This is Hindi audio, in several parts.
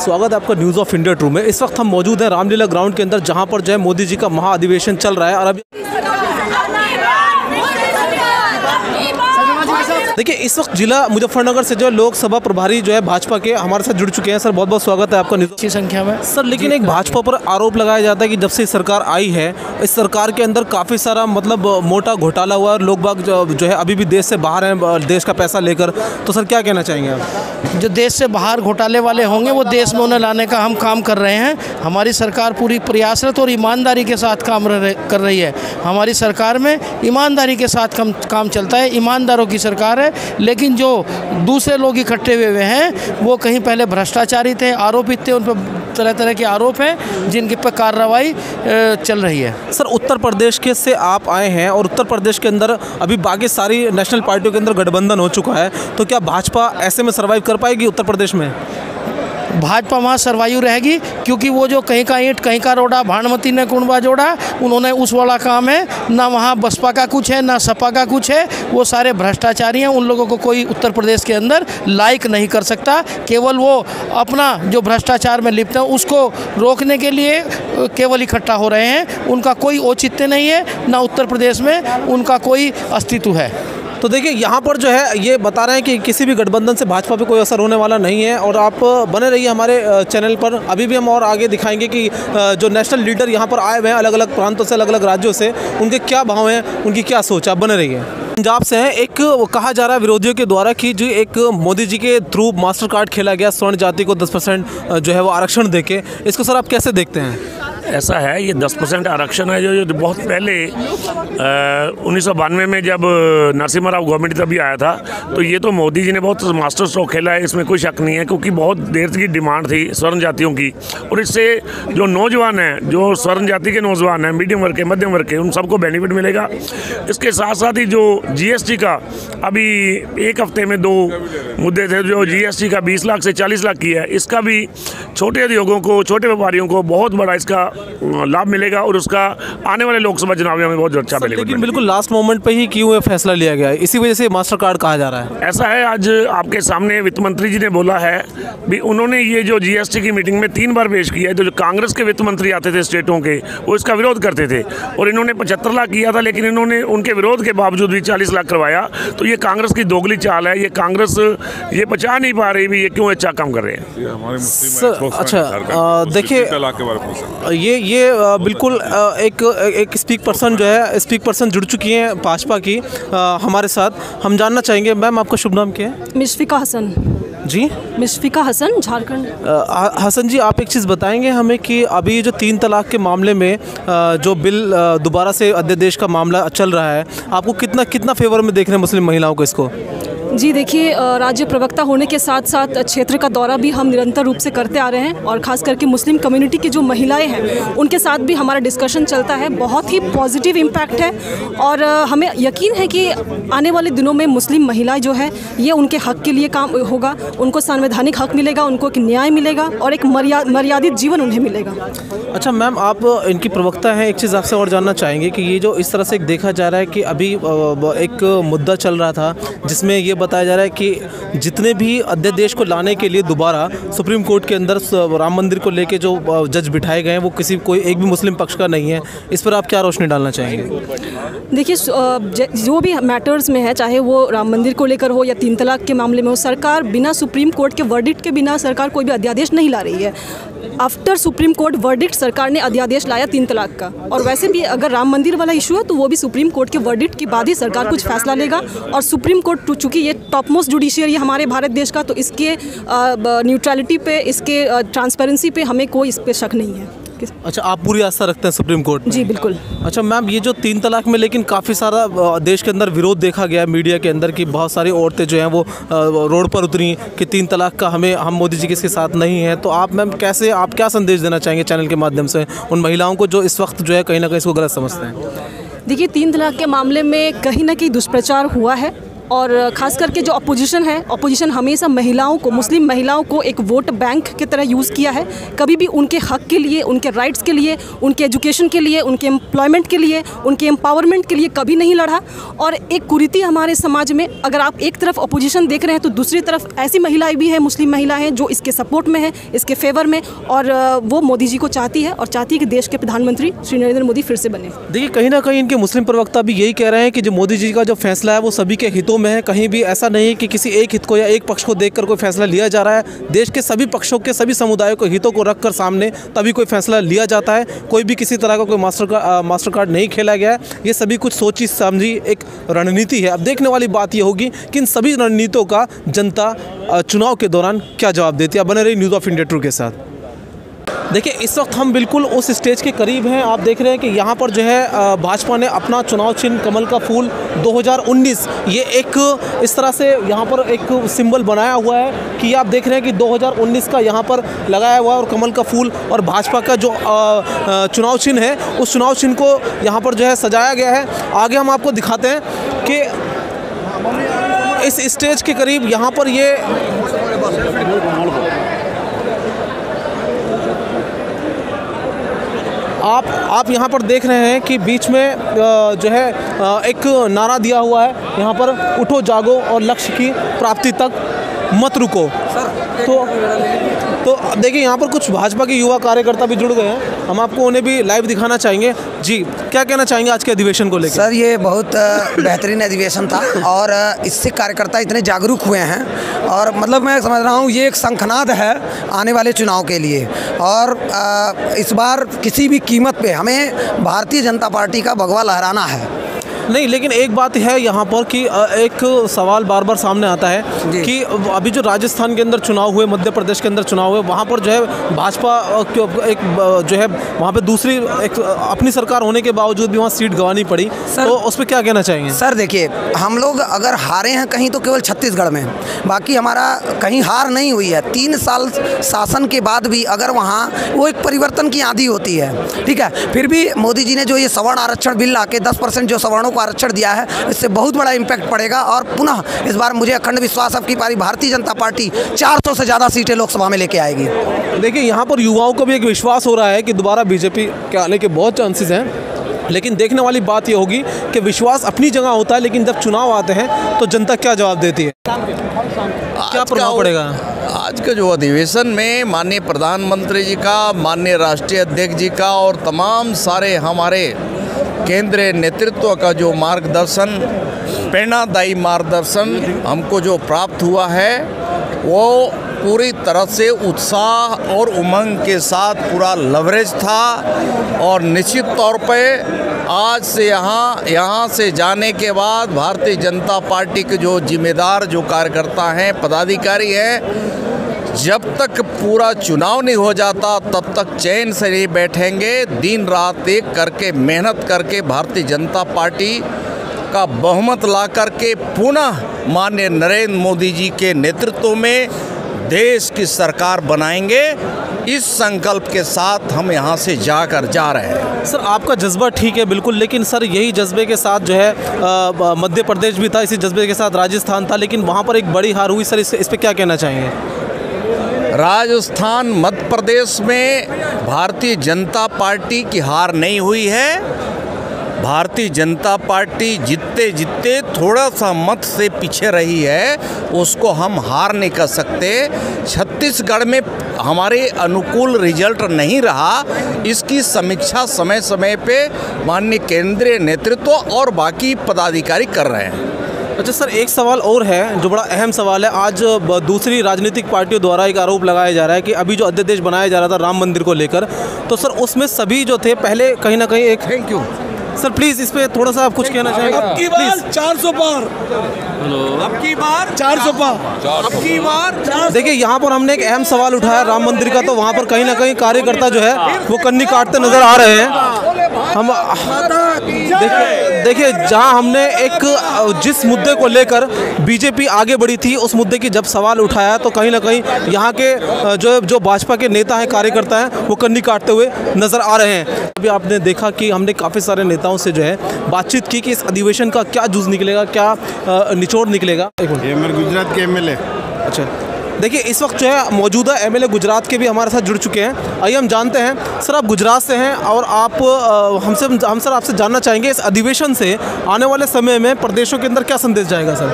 स्वागत है आपका न्यूज़ ऑफ इंडिया ट्रू में। इस वक्त हम मौजूद हैं रामलीला ग्राउंड के अंदर, जहां पर जो है मोदी जी का महाअधिवेशन चल रहा है। और अभी देखिए, इस वक्त जिला मुजफ्फरनगर से जो है लोकसभा प्रभारी जो है भाजपा के हमारे साथ जुड़ चुके हैं। सर, बहुत बहुत स्वागत है आपका अच्छी संख्या में। सर, लेकिन एक भाजपा पर आरोप लगाया जाता है कि जब से सरकार आई है, इस सरकार के अंदर काफ़ी सारा मतलब मोटा घोटाला हुआ और लोग बाग जो है अभी भी देश से बाहर हैं देश का पैसा लेकर। तो सर, क्या कहना चाहेंगे आप? जो देश से बाहर घोटाले वाले होंगे वो देश में उन्हें लाने का हम काम कर रहे हैं। हमारी सरकार पूरी प्रयासरत और ईमानदारी के साथ काम कर रही है। हमारी सरकार में ईमानदारी के साथ काम चलता है, ईमानदारों की सरकार है। लेकिन जो दूसरे लोग इकट्ठे हुए हैं वो कहीं पहले भ्रष्टाचारी थे, आरोपित थे, उन पर तरह तरह के आरोप हैं जिनके पर कार्रवाई चल रही है। सर, उत्तर प्रदेश के से आप आए हैं और उत्तर प्रदेश के अंदर अभी बाकी सारी नेशनल पार्टियों के अंदर गठबंधन हो चुका है, तो क्या भाजपा ऐसे में सर्वाइव कर पाएगी उत्तर प्रदेश में? भाजपा वहाँ सर्वायु रहेगी, क्योंकि वो जो कहीं का ईंट कहीं का रोड़ा, भानुमति ने कुंडवा जोड़ा, उन्होंने उस वाला काम है। ना वहाँ बसपा का कुछ है, ना सपा का कुछ है। वो सारे भ्रष्टाचारी हैं। उन लोगों को कोई उत्तर प्रदेश के अंदर लाइक नहीं कर सकता। केवल वो अपना जो भ्रष्टाचार में लिप्त है उसको रोकने के लिए केवल इकट्ठा हो रहे हैं। उनका कोई औचित्य नहीं है, ना उत्तर प्रदेश में उनका कोई अस्तित्व है। तो देखिए, यहाँ पर जो है ये बता रहे हैं कि किसी भी गठबंधन से भाजपा पे कोई असर होने वाला नहीं है। और आप बने रहिए हमारे चैनल पर। अभी भी हम और आगे दिखाएंगे कि जो नेशनल लीडर यहाँ पर आए हुए हैं अलग अलग प्रांतों से, अलग अलग राज्यों से, उनके क्या भाव हैं, उनकी क्या सोच है। आप बने रहिए। पंजाब से हैं, एक कहा जा रहा है विरोधियों के द्वारा कि जो एक मोदी जी के थ्रू मास्टर कार्ड खेला गया स्वर्ण जाति को 10% जो है वो आरक्षण देके, इसको सर आप कैसे देखते हैं? ऐसा है, ये 10% आरक्षण है जो बहुत पहले 1992 में जब नरसिम्हा राव गवर्नमेंट तभी आया था। तो ये तो मोदी जी ने बहुत मास्टर स्ट्रोक खेला है, इसमें कोई शक नहीं है, क्योंकि बहुत देर की डिमांड थी स्वर्ण जातियों की। और इससे जो नौजवान हैं, जो स्वर्ण जाति के नौजवान हैं, मीडियम वर्ग के, मध्यम वर्ग के, उन सबको बेनिफिट मिलेगा। इसके साथ साथ ही जो GST का अभी एक हफ्ते में 2 मुद्दे थे, जो GST का 20 लाख से 40 लाख की है, इसका भी छोटे उद्योगों को, छोटे व्यापारियों को बहुत बड़ा इसका लाभ मिलेगा। और उसका आने वाले लोकसभा चुनाव में बहुत अच्छा मिलेगा। लेकिन बिल्कुल लास्ट मोमेंट पे ही क्यों ये फैसला लिया गया है? इसी वजह से मास्टर कार्ड कहा जा रहा है। ऐसा है, आज आपके सामने वित्त मंत्री जी ने बोला है भी, उन्होंने ये जो GST की मीटिंग में 3 बार पेश किया है। तो जो कांग्रेस के वित्त मंत्री आते थे स्टेटों के, वो इसका विरोध करते थे और इन्होंने 75 लाख किया था, लेकिन इन्होंने उनके विरोध के बावजूद भी 40 लाख करवाया। तो ये कांग्रेस की दोगली चाल है। ये कांग्रेस ये बचा नहीं पा रही भी, ये क्यों अच्छा काम कर रहे हैं। अच्छा, देखिए, ये बिल्कुल एक स्पीक पर्सन जो है, स्पीक पर्सन जुड़ चुकी हैं भाजपा की हमारे साथ। हम जानना चाहेंगे, मैम आपका शुभ नाम क्या है? मुशफ़िका हसन जी। मुशफ़िका हसन, झारखंड। हसन जी, आप एक चीज़ बताएंगे हमें कि अभी जो 3 तलाक के मामले में जो बिल दोबारा से अध्यादेश का मामला चल रहा है, आपको कितना फेवर में देख रहे हैं मुस्लिम महिलाओं को इसको? जी देखिए, राज्य प्रवक्ता होने के साथ साथ क्षेत्र का दौरा भी हम निरंतर रूप से करते आ रहे हैं। और ख़ास करके मुस्लिम कम्युनिटी की जो महिलाएं हैं उनके साथ भी हमारा डिस्कशन चलता है। बहुत ही पॉजिटिव इम्पैक्ट है और हमें यकीन है कि आने वाले दिनों में मुस्लिम महिलाएं जो है ये उनके हक़ के लिए काम होगा, उनको संवैधानिक हक़ मिलेगा, उनको एक न्याय मिलेगा और एक मर्यादित जीवन उन्हें मिलेगा। अच्छा मैम, आप इनकी प्रवक्ता हैं, एक चीज़ आपसे और जानना चाहेंगे कि ये जो इस तरह से देखा जा रहा है कि अभी एक मुद्दा चल रहा था जिसमें ये बताया जा रहा है कि जितने भी अध्यादेश को लाने के लिए दोबारा सुप्रीम कोर्ट के अंदर राम मंदिर को लेके जो जज बिठाए गए हैं वो कोई एक भी मुस्लिम पक्ष का नहीं है। इस पर आप क्या रोशनी डालना चाहेंगे? देखिए, जो भी मैटर्स में है, चाहे वो राम मंदिर को लेकर हो या 3 तलाक के मामले में हो, सरकार बिना सुप्रीम कोर्ट के वर्डिक्ट के बिना सरकार कोई भी अध्यादेश नहीं ला रही है। आफ्टर सुप्रीम कोर्ट वर्डिक्ट सरकार ने अध्यादेश लाया 3 तलाक का। और वैसे भी अगर राम मंदिर वाला इशू है तो वो भी सुप्रीम कोर्ट के वर्डिक्ट के बाद ही सरकार कुछ फैसला लेगा। और सुप्रीम कोर्ट चूँकि ये टॉप मोस्ट जुडिशियरी है हमारे भारत देश का, तो इसके न्यूट्रलिटी पे, इसके ट्रांसपेरेंसी पे हमें कोई इस पर शक नहीं है। अच्छा, आप पूरी आस्था रखते हैं सुप्रीम कोर्ट में? जी बिल्कुल। अच्छा मैम, ये जो 3 तलाक में लेकिन काफ़ी सारा देश के अंदर विरोध देखा गया है मीडिया के अंदर कि बहुत सारी औरतें जो हैं वो रोड पर उतरी कि 3 तलाक का हम मोदी जी के साथ नहीं हैं। तो आप मैम आप क्या संदेश देना चाहेंगे चैनल के माध्यम से उन महिलाओं को जो इस वक्त जो है कहीं ना कहीं इसको गलत समझते हैं? देखिए, 3 तलाक के मामले में कहीं ना कहीं दुष्प्रचार हुआ है और ख़ास करके जो अपोजिशन है, अपोजिशन हमेशा महिलाओं को, मुस्लिम महिलाओं को एक वोट बैंक की तरह यूज़ किया है। कभी भी उनके हक के लिए, उनके राइट्स के लिए, उनके एजुकेशन के लिए, उनके एम्प्लॉयमेंट के लिए, उनके एम्पावरमेंट के लिए कभी नहीं लड़ा। और एक कुरीति हमारे समाज में, अगर आप एक तरफ अपोजिशन देख रहे हैं तो दूसरी तरफ ऐसी महिलाएं भी हैं, मुस्लिम महिलाएं हैं जो इसके सपोर्ट में है, इसके फेवर में, और वो मोदी जी को चाहती है और चाहती है कि देश के प्रधानमंत्री श्री नरेंद्र मोदी फिर से बने। देखिए, कहीं ना कहीं इनके मुस्लिम प्रवक्ता भी यही कह रहे हैं कि जो मोदी जी का जो फैसला है वो सभी के हितों में है। कहीं भी ऐसा नहीं है कि किसी एक हित को या एक पक्ष को देखकर कोई फैसला लिया जा रहा है। देश के सभी पक्षों के, सभी समुदायों के हितों को रखकर सामने तभी कोई फैसला लिया जाता है। कोई भी किसी तरह का कोई मास्टर कार्ड नहीं खेला गया है। ये सभी कुछ सोची समझी एक रणनीति है। अब देखने वाली बात ये होगी कि इन सभी रणनीतियों का जनता चुनाव के दौरान क्या जवाब देती है। बने रही न्यूज़ ऑफ इंडिया ट्रू के साथ। देखिए, इस वक्त हम बिल्कुल उस स्टेज के करीब हैं। आप देख रहे हैं कि यहाँ पर जो है भाजपा ने अपना चुनाव चिन्ह कमल का फूल 2019 ये एक इस तरह से यहाँ पर एक सिंबल बनाया हुआ है कि आप देख रहे हैं कि 2019 का यहाँ पर लगाया हुआ है और कमल का फूल और भाजपा का जो चुनाव चिन्ह है उस चुनाव चिन्ह को यहाँ पर जो है सजाया गया है। आगे हम आपको दिखाते हैं कि इस स्टेज के करीब यहाँ पर ये आप यहाँ पर देख रहे हैं कि बीच में जो है एक नारा दिया हुआ है यहाँ पर, उठो जागो और लक्ष्य की प्राप्ति तक मत रुको। तो देखिए, यहाँ पर कुछ भाजपा के युवा कार्यकर्ता भी जुड़ गए हैं। हम आपको उन्हें भी लाइव दिखाना चाहेंगे। जी, क्या कहना चाहेंगे आज के अधिवेशन को लेकर? सर, ये बहुत बेहतरीन अधिवेशन था और इससे कार्यकर्ता इतने जागरूक हुए हैं और मतलब मैं समझ रहा हूँ ये एक शंखनाद है आने वाले चुनाव के लिए। और इस बार किसी भी कीमत पे हमें भारतीय जनता पार्टी का भगवा लहराना है। नहीं, लेकिन एक बात है यहाँ पर कि एक सवाल बार बार सामने आता है कि अभी जो राजस्थान के अंदर चुनाव हुए, मध्य प्रदेश के अंदर चुनाव हुए, वहाँ पर जो है भाजपा एक जो है वहाँ पे दूसरी एक अपनी सरकार होने के बावजूद भी वहाँ सीट गंवानी पड़ी। तो उस पर क्या कहना चाहेंगे? सर देखिए, हम लोग अगर हारे हैं कहीं तो केवल छत्तीसगढ़ में, बाकी हमारा कहीं हार नहीं हुई है। 3 साल शासन के बाद भी अगर वहाँ वो एक परिवर्तन की आंधी होती है, ठीक है, फिर भी मोदी जी ने जो ये सवर्ण आरक्षण बिल ला के 10% जो सवर्णों आरक्षण दिया है, इससे बहुत बड़ा इम्पैक्ट पड़ेगा। और पुनः इस बार मुझे अखंड विश्वास है कि भारतीय जनता पार्टी 400 से ज़्यादा सीटें लोकसभा में लेके आएगी। देखिए, यहाँ पर युवाओं को भी एक विश्वास हो रहा है कि दोबारा बीजेपी के आने के बहुत चांसेस हैं। लेकिन देखने वाली बात ये होगी कि विश्वास अपनी जगह होता है, लेकिन जब चुनाव आते हैं तो जनता क्या जवाब देती है, क्या प्रभाव पड़ेगा? आज का जो अधिवेशन में माननीय प्रधानमंत्री जी का, माननीय राष्ट्रीय अध्यक्ष जी का और तमाम सारे हमारे केंद्रीय नेतृत्व का जो मार्गदर्शन, प्रेरणादायी मार्गदर्शन हमको जो प्राप्त हुआ है, वो पूरी तरह से उत्साह और उमंग के साथ पूरा लवरेज था। और निश्चित तौर पे आज से यहाँ से जाने के बाद भारतीय जनता पार्टी के जो जिम्मेदार जो कार्यकर्ता हैं, पदाधिकारी हैं, जब तक पूरा चुनाव नहीं हो जाता तब तक चैन से नहीं बैठेंगे। दिन रात एक करके मेहनत करके भारतीय जनता पार्टी का बहुमत ला करके पुनः माननीय नरेंद्र मोदी जी के नेतृत्व में देश की सरकार बनाएंगे। इस संकल्प के साथ हम यहाँ से जा रहे हैं। सर, आपका जज्बा ठीक है बिल्कुल, लेकिन सर यही जज्बे के साथ जो है मध्य प्रदेश भी था, इसी जज्बे के साथ राजस्थान था, लेकिन वहाँ पर एक बड़ी हार हुई। सर इस पर क्या कहना चाहेंगे? राजस्थान, मध्य प्रदेश में भारतीय जनता पार्टी की हार नहीं हुई है। भारतीय जनता पार्टी जितते थोड़ा सा मत से पीछे रही है, उसको हम हार नहीं कर सकते। छत्तीसगढ़ में हमारे अनुकूल रिजल्ट नहीं रहा, इसकी समीक्षा समय समय पे माननीय केंद्रीय नेतृत्व और बाकी पदाधिकारी कर रहे हैं। अच्छा सर, एक सवाल और है जो बड़ा अहम सवाल है। आज दूसरी राजनीतिक पार्टियों द्वारा एक आरोप लगाया जा रहा है कि अभी जो अध्यादेश बनाया जा रहा था राम मंदिर को लेकर, तो सर उसमें सभी जो थे पहले कहीं ना कहीं एक थैंक यू सर, प्लीज़ इस पे थोड़ा सा आप कुछ कहना चाहेंगे? अब की बार 400 पार, अब की बार 400 पार, अब की बार। देखिए, यहाँ पर हमने एक अहम सवाल उठाया राम मंदिर का, तो वहाँ पर कहीं ना कहीं कार्यकर्ता जो है वो कन्नी काटते नजर आ रहे हैं। हम देखिए जहां हमने एक जिस मुद्दे को लेकर बीजेपी आगे बढ़ी थी, उस मुद्दे की जब सवाल उठाया तो कहीं ना कहीं यहाँ के जो भाजपा के नेता हैं, कार्यकर्ता हैं, वो कन्नी काटते हुए नज़र आ रहे हैं। अभी आपने देखा कि हमने काफ़ी सारे नेताओं से जो है बातचीत की कि इस अधिवेशन का क्या जूझ निकलेगा, क्या निचोड़ निकलेगा। ये मेरे गुजरात के एमएलए। अच्छा, देखिए इस वक्त जो है मौजूदा एमएलए गुजरात के भी हमारे साथ जुड़ चुके हैं। आइए हम जानते हैं सर, आप गुजरात से हैं और आप हम सर आपसे जानना चाहेंगे इस अधिवेशन से आने वाले समय में प्रदेशों के अंदर क्या संदेश जाएगा सर?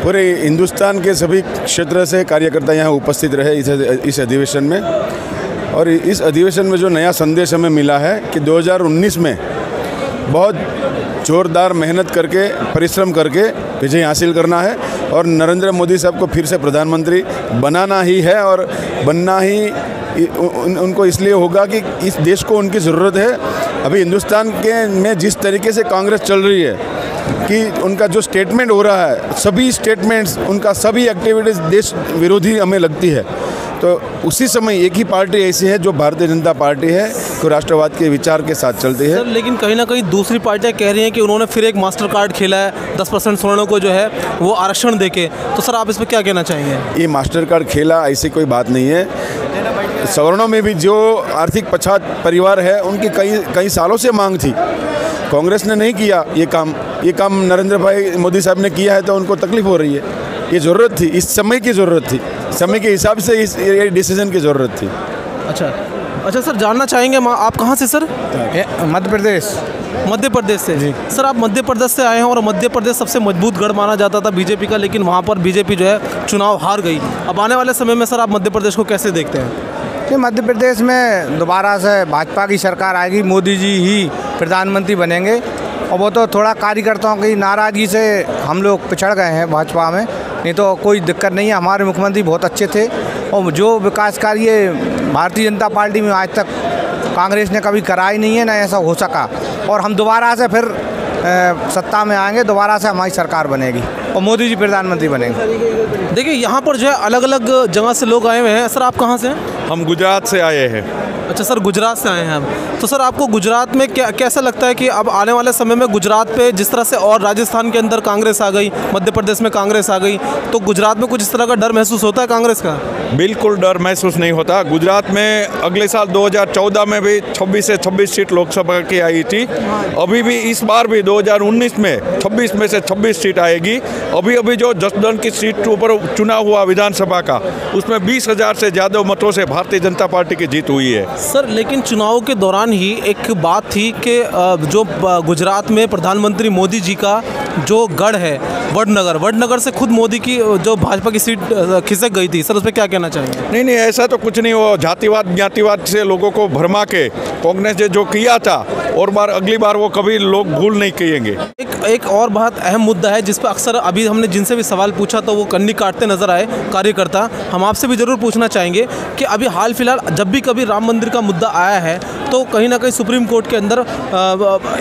पूरे हिंदुस्तान के सभी क्षेत्र से कार्यकर्ता यहाँ उपस्थित रहे इस अधिवेशन में, और इस अधिवेशन में जो नया संदेश हमें मिला है कि 2019 में बहुत जोरदार मेहनत करके, परिश्रम करके विजय हासिल करना है और नरेंद्र मोदी साहब को फिर से प्रधानमंत्री बनाना ही है, और बनना ही उनको इसलिए होगा कि इस देश को उनकी ज़रूरत है। अभी हिंदुस्तान के में जिस तरीके से कांग्रेस चल रही है कि उनका जो स्टेटमेंट हो रहा है, सभी स्टेटमेंट्स, उनका सभी एक्टिविटीज़ देश विरोधी हमें लगती है। तो उसी समय एक ही पार्टी ऐसी है जो भारतीय जनता पार्टी है, तो राष्ट्रवाद के विचार के साथ चलती है। सर लेकिन कहीं ना कहीं दूसरी पार्टियां कह रही हैं कि उन्होंने फिर एक मास्टर कार्ड खेला है 10% सवर्णों को जो है वो आरक्षण देके, तो सर आप इस पर क्या कहना चाहेंगे? ये मास्टर कार्ड खेला ऐसी कोई बात नहीं है। सवर्णों में भी जो आर्थिक पछात परिवार है, उनकी कई सालों से मांग थी, कांग्रेस ने नहीं किया ये काम नरेंद्र भाई मोदी साहब ने किया है, तो उनको तकलीफ हो रही है। ये ज़रूरत थी, इस समय की ज़रूरत थी, समय के हिसाब से इस डिसीजन की ज़रूरत थी। अच्छा सर, जानना चाहेंगे आप कहाँ से सर? मध्य प्रदेश से जी। सर आप मध्य प्रदेश से आए हैं और मध्य प्रदेश सबसे मजबूत गढ़ माना जाता था बीजेपी का, लेकिन वहाँ पर बीजेपी जो है चुनाव हार गई। अब आने वाले समय में सर आप मध्य प्रदेश को कैसे देखते हैं? कि मध्य प्रदेश में दोबारा से भाजपा की सरकार आएगी, मोदी जी ही प्रधानमंत्री बनेंगे, और वो तो थोड़ा कार्यकर्ताओं की नाराज़गी से हम लोग पिछड़ गए हैं भाजपा में, नहीं तो कोई दिक्कत नहीं है। हमारे मुख्यमंत्री बहुत अच्छे थे, और जो विकास कार्य भारतीय जनता पार्टी में आज तक कांग्रेस ने कभी करा ही नहीं है, ना ऐसा हो सका। और हम दोबारा से फिर सत्ता में आएंगे, दोबारा से हमारी सरकार बनेगी और मोदी जी प्रधानमंत्री बनेंगे। देखिए यहाँ पर जो है अलग अलग जगह से लोग आए हुए हैं। सर आप कहाँ से हैं? हम गुजरात से आए हैं। अच्छा सर, गुजरात से आए हैं हम। तो सर आपको गुजरात में कैसा लगता है कि अब आने वाले समय में गुजरात पे जिस तरह से, और राजस्थान के अंदर कांग्रेस आ गई, मध्य प्रदेश में कांग्रेस आ गई, तो गुजरात में कुछ इस तरह का डर महसूस होता है कांग्रेस का? बिल्कुल डर महसूस नहीं होता। गुजरात में अगले साल 2014 में भी 26 से 26 सीट लोकसभा की आई थी। अभी भी इस बार भी 2019 में 26 में से 26 सीट आएगी। अभी जो जसदन की सीट ऊपर चुनाव हुआ विधानसभा का, उसमें 20,000 से ज़्यादा मतों से भारतीय जनता पार्टी की जीत हुई है। सर लेकिन चुनाव के दौरान ही एक बात थी कि जो गुजरात में प्रधानमंत्री मोदी जी का जो गढ़ है वडनगर से खुद मोदी की जो भाजपा की सीट खिसक गई थी। सर उस पर क्या कहना चाहेंगे? नहीं, ऐसा तो कुछ नहीं। वो जातिवाद ज्ञातिवाद से लोगों को भरमा के कांग्रेस ने जो किया था, और अगली बार वो कभी लोग भूल नहीं करेंगे। एक और बहुत अहम मुद्दा है जिस पर अक्सर अभी हमने जिनसे भी सवाल पूछा तो वो कन्नी काटते नजर आए कार्यकर्ता। हम आपसे भी जरूर पूछना चाहेंगे कि अभी हाल फिलहाल जब भी कभी राम मंदिर का मुद्दा आया है तो कहीं ना कहीं सुप्रीम कोर्ट के अंदर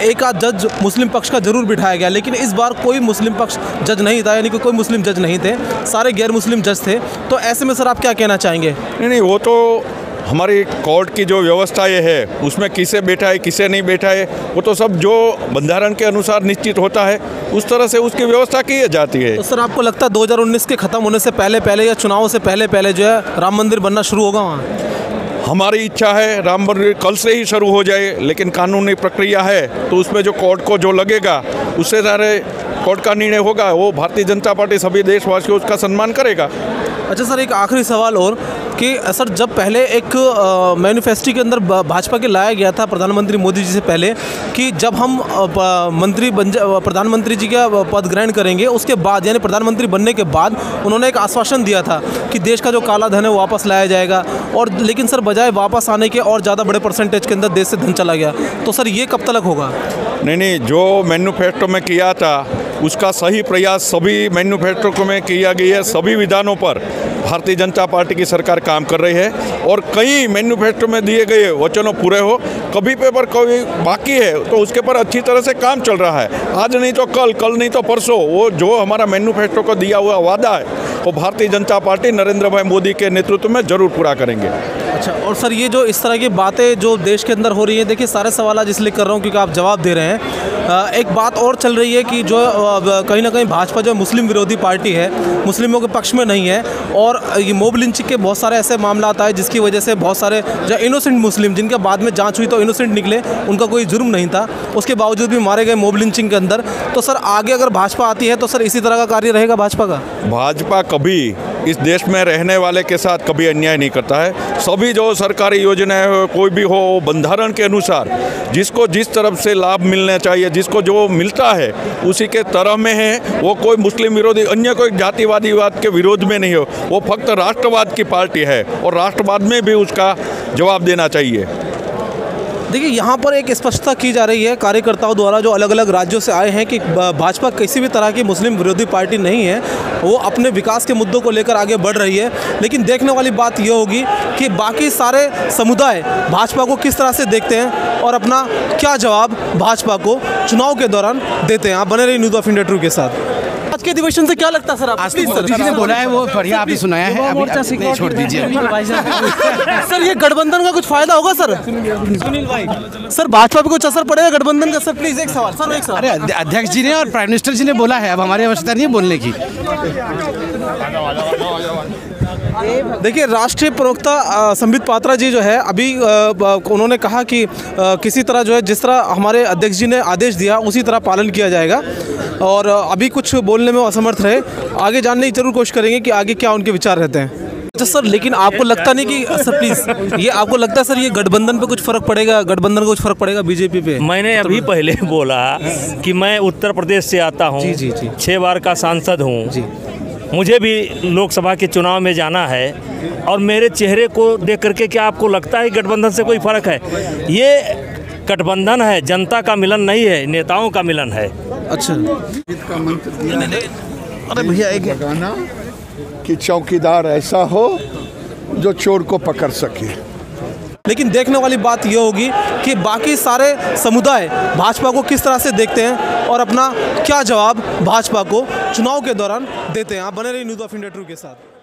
एक आध जज मुस्लिम पक्ष का जरूर बिठाया गया, लेकिन इस बार कोई मुस्लिम पक्ष जज नहीं था, यानी कि कोई मुस्लिम जज नहीं थे, सारे गैर मुस्लिम जज थे। तो ऐसे में सर आप क्या कहना चाहेंगे? नहीं, वो तो हमारी कोर्ट की जो व्यवस्था ये है, उसमें किसे बैठा है किसे नहीं बैठा है, वो तो सब जो बंधारण के अनुसार निश्चित होता है, उस तरह से उसकी व्यवस्था की जाती है। तो सर आपको लगता है 2019 के ख़त्म होने से पहले या चुनाव से पहले जो है राम मंदिर बनना शुरू होगा वहाँ? हमारी इच्छा है राम मंदिर कल से ही शुरू हो जाए, लेकिन कानूनी प्रक्रिया है, तो उसमें जो कोर्ट को जो लगेगा उससे सारे कोर्ट का निर्णय होगा। वो भारतीय जनता पार्टी सभी देशवासियों उसका सम्मान करेगा। अच्छा सर, एक आखिरी सवाल और कि सर जब पहले एक मैनिफेस्टो के अंदर भाजपा के लाया गया था प्रधानमंत्री मोदी जी से पहले कि जब हम प्रधानमंत्री जी का पद ग्रहण करेंगे, उसके बाद यानी प्रधानमंत्री बनने के बाद उन्होंने एक आश्वासन दिया था कि देश का जो काला धन है वो वापस लाया जाएगा, और लेकिन सर बजाय वापस आने के और ज़्यादा बड़े परसेंटेज के अंदर देश से धन चला गया। तो सर ये कब तक होगा? नहीं, जो मैनिफेस्टो में किया था उसका सही प्रयास सभी मैनिफेस्टो में किया गया है। सभी विधानों पर भारतीय जनता पार्टी की सरकार काम कर रही है, और कई मैनिफेस्टो में दिए गए वचनों पूरे हो, कभी पेपर कोई बाकी है तो उसके पर अच्छी तरह से काम चल रहा है। आज नहीं तो कल नहीं तो परसों, वो जो हमारा मैनिफेस्टो को दिया हुआ वादा है वो भारतीय जनता पार्टी नरेंद्र भाई मोदी के नेतृत्व में जरूर पूरा करेंगे। अच्छा, और सर ये जो इस तरह की बातें जो देश के अंदर हो रही हैं, देखिए सारे सवाल आज इसलिए कर रहा हूँ क्योंकि आप जवाब दे रहे हैं। एक बात और चल रही है कि जो कहीं ना कहीं भाजपा जो मुस्लिम विरोधी पार्टी है, मुस्लिमों के पक्ष में नहीं है, और ये मॉब लिंचिंग के बहुत सारे ऐसे मामला आता है जिसकी वजह से बहुत सारे जो इनोसेंट मुस्लिम, जिनका बाद में जांच हुई तो इनोसेंट निकले, उनका कोई जुर्म नहीं था, उसके बावजूद भी मारे गए मॉब लिंचिंग के अंदर। तो सर आगे अगर भाजपा आती है तो सर इसी तरह का कार्य रहेगा भाजपा का? भाजपा कभी इस देश में रहने वाले के साथ कभी अन्याय नहीं करता है। सभी जो सरकारी योजनाएं हो, कोई भी हो, बंधारण के अनुसार जिसको जिस तरफ से लाभ मिलना चाहिए, जिसको जो मिलता है उसी के तरह में है। वो कोई मुस्लिम विरोधी, अन्य कोई जातिवादीवाद के विरोध में नहीं हो, वो फक्त राष्ट्रवाद की पार्टी है और राष्ट्रवाद में भी उसका जवाब देना चाहिए। देखिए यहाँ पर एक स्पष्टता की जा रही है कार्यकर्ताओं द्वारा जो अलग अलग राज्यों से आए हैं कि भाजपा किसी भी तरह की मुस्लिम विरोधी पार्टी नहीं है, वो अपने विकास के मुद्दों को लेकर आगे बढ़ रही है। लेकिन देखने वाली बात ये होगी कि बाकी सारे समुदाय भाजपा को किस तरह से देखते हैं और अपना क्या जवाब भाजपा को चुनाव के दौरान देते हैं। आप बने रहिए न्यूज़ ऑफ इंडिया ट्रू के साथ। आज के अधिवेशन से क्या लगता है सर आप? आज मोदी जी ने बोला है वो बढ़िया आपने सुनाया है, अभी छोड़ दीजिए। सर ये गठबंधन का कुछ फायदा होगा सर? सुनील भाई, सर भाजपा पे कुछ असर पड़ेगा गठबंधन का? सर प्लीज एक सवाल सर, एक सवाल। अरे अध्यक्ष जी ने और प्राइम मिनिस्टर जी ने बोला है, अब हमारी आवश्यकता नहीं है बोलने की। देखिए राष्ट्रीय प्रवक्ता संबित पात्रा जी जो है अभी उन्होंने कहा कि किसी तरह जो है जिस तरह हमारे अध्यक्ष जी ने आदेश दिया उसी तरह पालन किया जाएगा, और अभी कुछ बोलने में असमर्थ रहे। आगे जानने की जरूर कोशिश करेंगे कि आगे क्या उनके विचार रहते हैं। अच्छा सर, लेकिन आपको लगता नहीं कि सर प्लीज ये आपको लगता है सर ये गठबंधन पे कुछ फर्क पड़ेगा, गठबंधन को कुछ फर्क पड़ेगा बीजेपी पे? मैंने अभी पहले बोला कि मैं उत्तर प्रदेश से आता हूँ, 6 बार का सांसद हूँ, मुझे भी लोकसभा के चुनाव में जाना है, और मेरे चेहरे को देख करके क्या आपको लगता है गठबंधन से कोई फर्क है? ये गठबंधन है, जनता का मिलन नहीं है, नेताओं का मिलन है। अच्छा, अरे भैया एक लगाना कि चौकीदार ऐसा हो जो चोर को पकड़ सके। लेकिन देखने वाली बात यह होगी कि बाकी सारे समुदाय भाजपा को किस तरह से देखते हैं और अपना क्या जवाब भाजपा को चुनाव के दौरान देते हैं। आप बने रहिए न्यूज़ ऑफ इंडिया ट्रू के साथ।